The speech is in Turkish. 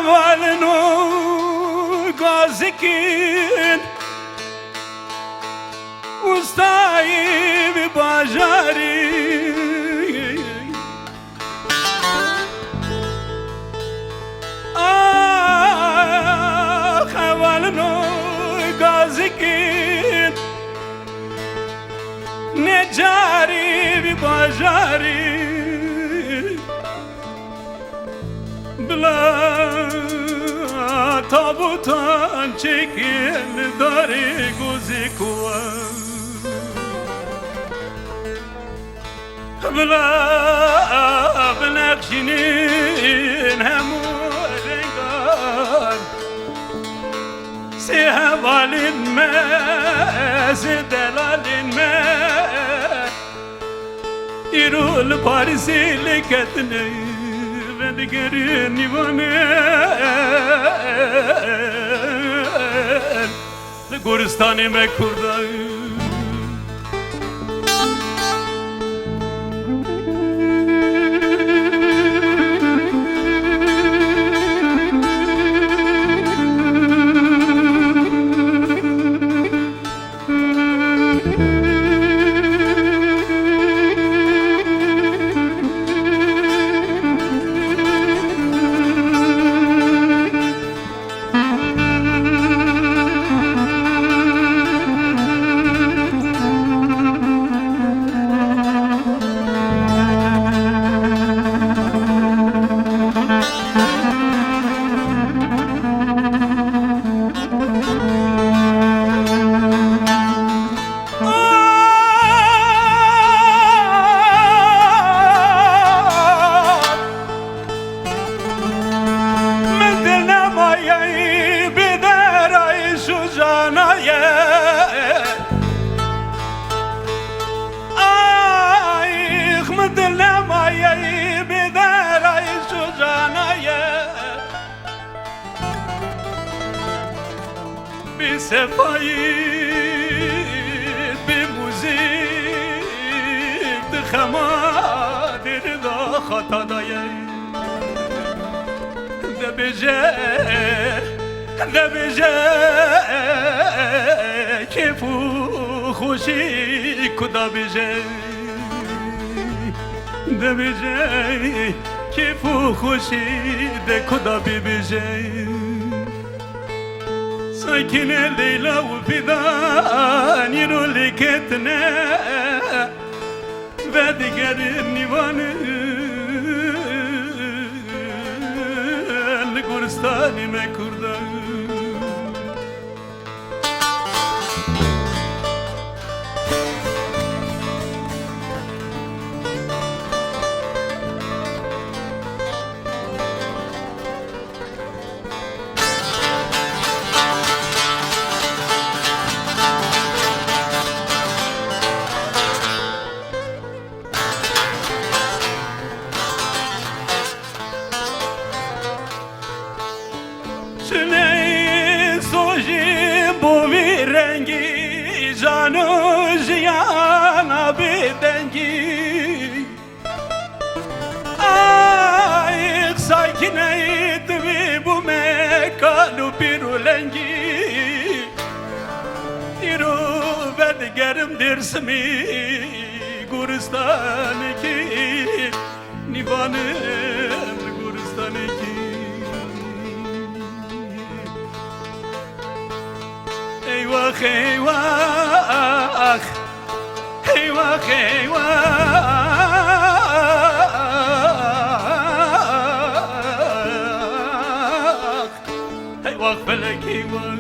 hevalinu gazikin ustayı bir bajari hevalinu gazikin necari bir bajari Bla tabutan çekin dari guzikuva Bla benakşinin hemu rengar Si hevalin me, si delalin me İrul Paris'i leketine Vedgerin ivanen Guristani me kurday Sefayit bir müzik Dıkhamadir da hatadayı De beje Kefu خوشی kuda beje De beje Kefu خوشی de kuda beje Sakine Leyla ve Fidan yinu liketne ve diğer nivanı Guristani me kurdan Canı jiyana bedengi Ay sakine itvi bu mekalu pirulengi İru verdigerim dersimi Guristan'daki Nivanım Guristan'daki Eyvah eyvah Eyvah eyvah Eyvah felek eyvah